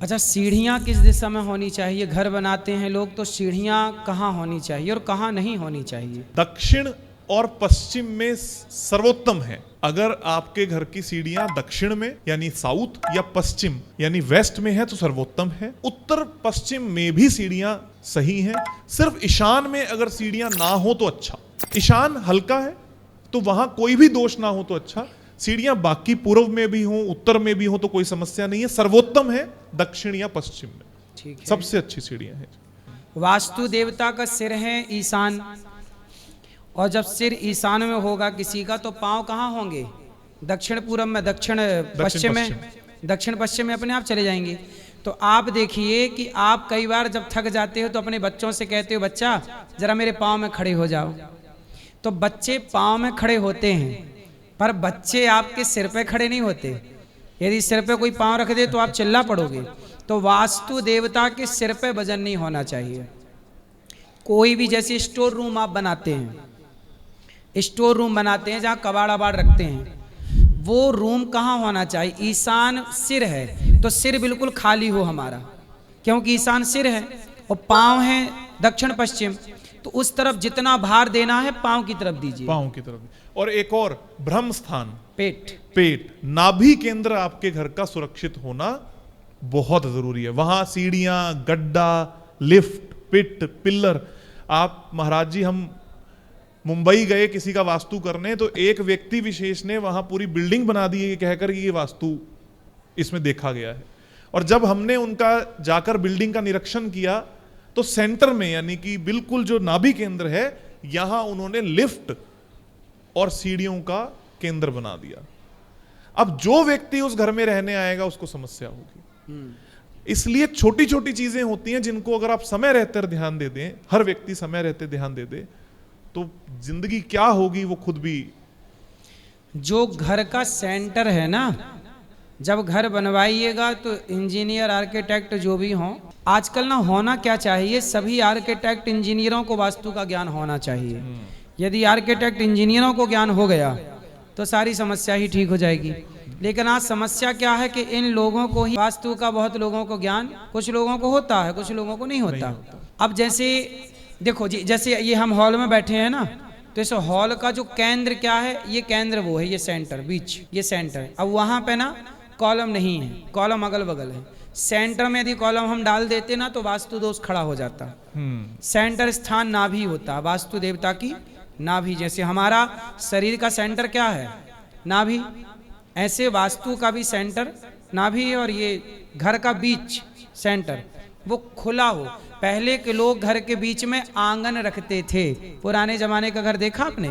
अच्छा, सीढ़ियाँ किस दिशा में होनी चाहिए? घर बनाते हैं लोग तो सीढ़ियाँ कहाँ होनी चाहिए और कहाँ नहीं होनी चाहिए? दक्षिण और पश्चिम में सर्वोत्तम है। अगर आपके घर की सीढ़ियां दक्षिण में यानी साउथ या पश्चिम यानी वेस्ट में है तो सर्वोत्तम है। उत्तर पश्चिम में भी सीढ़ियां सही हैं। सिर्फ ईशान में अगर सीढ़ियां ना हो तो अच्छा। ईशान हल्का है तो वहां कोई भी दोष ना हो तो अच्छा। सीढ़ियां बाकी पूर्व में भी हो, उत्तर में भी हो तो कोई समस्या नहीं है। सर्वोत्तम है दक्षिण या पश्चिम में। ठीक है। सबसे अच्छी सीढ़ियां हैं। वास्तु देवता का सिर है ईशान, और जब सिर ईशान में होगा किसी का तो पांव कहाँ होंगे? दक्षिण पूर्व में, दक्षिण पश्चिम में, दक्षिण पश्चिम में अपने आप चले जाएंगे। तो आप देखिए कि आप कई बार जब थक जाते हो तो अपने बच्चों से कहते हो, बच्चा जरा मेरे पाँव में खड़े हो जाओ। तो बच्चे पाँव में खड़े होते हैं, पर बच्चे आपके सिर पे खड़े नहीं होते। यदि सिर पे कोई पाँव रख दे तो आप चिल्ला पड़ोगे। तो वास्तु देवता के सिर पे वजन नहीं होना चाहिए। कोई भी, जैसे स्टोर रूम आप बनाते हैं, स्टोर रूम बनाते हैं जहाँ कबाड़ अबाड़ रखते हैं, वो रूम कहाँ होना चाहिए? ईशान सिर है तो सिर बिल्कुल खाली हो हमारा, क्योंकि ईशान सिर है और पाँव है दक्षिण पश्चिम। तो उस तरफ जितना भार देना है पाँव की तरफ दीजिए, पाँव की तरफ। और एक और ब्रह्म स्थान, पेट, नाभि केंद्र आपके घर का सुरक्षित होना बहुत जरूरी है। वहां सीढ़ियां, गड्ढा, लिफ्ट, पिट, पिल्लर। आप महाराज जी, हम मुंबई गए किसी का वास्तु करने, तो एक व्यक्ति विशेष ने वहां पूरी बिल्डिंग बना दी है कहकर कि ये वास्तु इसमें देखा गया है। और जब हमने उनका जाकर बिल्डिंग का निरीक्षण किया तो सेंटर में यानी कि बिल्कुल जो नाभि केंद्र है, यहां उन्होंने लिफ्ट और सीढ़ियों का केंद्र बना दिया। अब जो व्यक्ति उस घर में रहने आएगा उसको समस्या होगी। इसलिए छोटी छोटी चीजें होती हैं जिनको अगर आप समय रहते ध्यान दे दें, हर व्यक्ति समय रहते ध्यान दे दे, तो जिंदगी क्या होगी वो खुद भी। जो घर का सेंटर है ना, जब घर बनवाइएगा तो इंजीनियर, आर्किटेक्ट जो भी हों, आजकल ना होना क्या चाहिए, सभी आर्किटेक्ट इंजीनियरों को वास्तु का ज्ञान होना चाहिए। यदि आर्किटेक्ट इंजीनियरों को ज्ञान हो गया तो सारी समस्या ही ठीक हो जाएगी। लेकिन आज समस्या क्या है कि इन लोगों को ही वास्तु का बहुत लोगों को ज्ञान, कुछ लोगों को होता है, कुछ लोगों को नहीं होता। अब जैसे देखो जी, जैसे ये हम हॉल में बैठे हैं ना, तो इस हॉल का जो केंद्र क्या है, ये केंद्र वो है, ये सेंटर, बीच ये सेंटर है। अब वहां पे ना कॉलम नहीं है, कॉलम अगल बगल है। सेंटर में यदि कॉलम हम डाल देते ना तो वास्तु दोष खड़ा हो जाता। सेंटर स्थान नाभि होता, वास्तु देवता की नाभि। जैसे हमारा शरीर का सेंटर क्या है? नाभि। ऐसे वास्तु का भी सेंटर नाभि है, और ये घर का बीच सेंटर वो खुला हो। पहले के लोग घर के बीच में आंगन रखते थे। पुराने जमाने का घर देखा आपने?